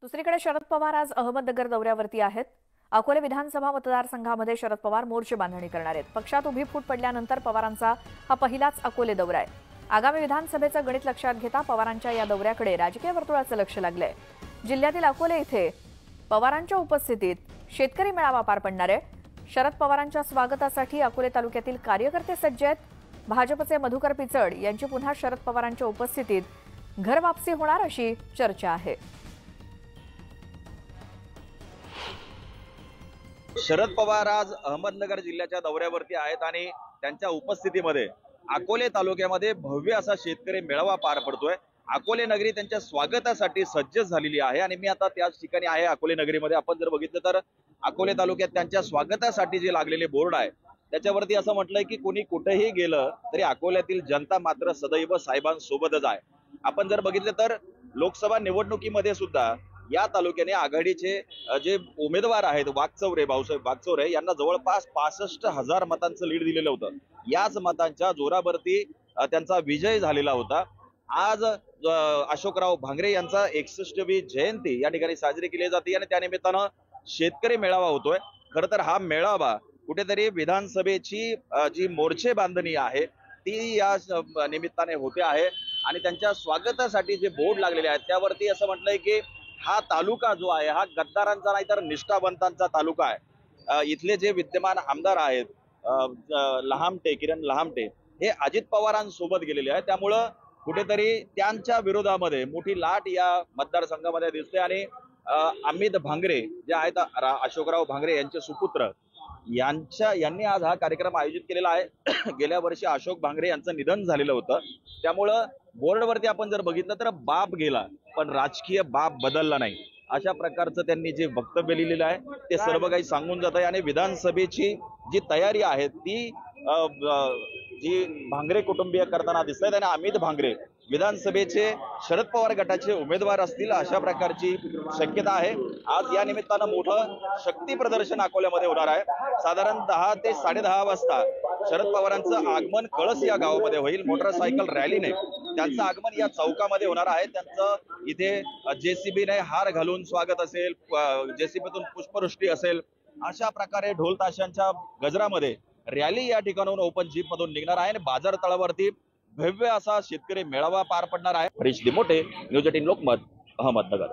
दुसरीकडे शरद पवार आज अहमदनगर दौऱ्यावरती आहेत। अकोले विधानसभा मतदारसंघामध्ये शरद पवार मोर्चे बांधणी करणार आहेत। पक्षात उभी फूट पडल्यानंतर पवारांचा हा पहिलाच अकोले दौरा आहे। आगामी विधानसभेचं गणित लक्षात घेता पवारांच्या या दौऱ्याकडे राजकीय वर्तुळाचं लक्ष लागलंय। जिल्ह्यातील अकोले इथे पवारांच्या उपस्थितीत शेतकरी मेळावा पार पडणार आहे। शरद पवारांच्या स्वागतासाठी अकोले तालुक्यातील कार्यकर्ते सज्ज आहेत। भाजपचे मधुकर पिचड यांची पुन्हा शरद पवारांच्या उपस्थितीत घर वापसी होणार अशी चर्चा आहे। शरद पवार आज अहमदनगर जिल्ह्याच्या दौऱ्यावरती आहेत आणि त्यांच्या उपस्थितीमध्ये अकोले तालुक्यामध्ये भव्य असा शेतकरी मेळावा पार पडतोय। अकोले नगरी त्यांच्या स्वागतासाठी सज्ज झालेली आहे आणि मी आता त्याच ठिकाणी आहे अकोले नगरीमध्ये। आपण जर बघितलं तर अकोले तालुक्यात त्यांच्या स्वागतासाठी जे लागलेले बोर्ड आहे त्याच्यावरती असं म्हटलंय की कोणी कुठेही गेलं तरी अकोल्यातील जनता मात्र सदैव साहेबांसोबतच आहे। आपण जर बघितलं तर लोकसभा निवडणुकीमध्ये सुद्धा या तालुक्याने आघाडीचे जे उमेदवार आहेत वाघचौरे, भाऊसाहेब वाघचौरे यांना जवळपास 65,000 मतांचं लीड दिलेलं होतं। याच मतांच्या जोरावरती त्यांचा विजय झालेला होता। आज अशोकराव भांगरे यांचा 61वी जयंती या ठिकाणी साजरी केली जाते आणि त्यानिमित्तानं शेतकरी मेळावा होतोय। खरं तर हा मेळावा कुठेतरी विधानसभेची जी मोर्चे बांधणी आहे ती या निमित्ताने होते आहे आणि त्यांच्या स्वागतासाठी जे बोर्ड लागलेले आहेत त्यावरती असं म्हटलंय की हा तालुका जो आहे हा गद्दारांचा नाही तर निष्ठावंतांचा तालुका आहे। इथले जे विद्यमान आमदार आहेत किरण लहामटे हे अजित पवारांसोबत गेलेले आहेत, त्यामुळं कुठेतरी त्यांच्या विरोधामध्ये मोठी लाट या मतदारसंघामध्ये दिसते आणि अमित भांगरे जे आहेत अशोकराव भांगरे यांचे सुपुत्र यांनी आज हा कार्यक्रम आयोजित केलेला आहे। गेल्या वर्षी अशोक भांगरे यांचं निधन झालेलं होतं, त्यामुळं बोर्डवरती आपण जर बघितलं तर बाप गेला पण राजकीय बाप बदलला नाही अशा प्रकारचं त्यांनी जे वक्तव्य लिहिलेलं आहे ते सर्व काही सांगून जात आहे। आणि विधानसभेची जी तयारी आहे ती जी भांगरे कुटुंबीय करताना दिसत आहेत आणि अमित भांगरे विधानसभेचे शरद पवार गटाचे उमेदवार असतील अशा प्रकारची शक्यता आहे। आज या निमित्तानं मोठं शक्ती प्रदर्शन अकोल्यामध्ये होणार आहे। साधारण 10 ते 10:30 वाजता शरद पवारांचं आगमन कळस या गावामध्ये होईल। मोटरसायकल रॅलीने त्यांचं आगमन या चौकामध्ये होणार आहे। त्यांचं इथे जेसीबीने हार घालून स्वागत असेल, जेसीबीतून पुष्पवृष्टी असेल, अशा प्रकारे ढोल ताशांच्या गजरामध्ये रॅली या ठिकाणाहून ओपन जीप मधून निघणार आहे आणि बाजार तळावरती भव्य असा शेतकरी मेळावा पार पडणार आहे। हरीश दिमोटे, न्यूज 18 लोकमत, अहमदनगर।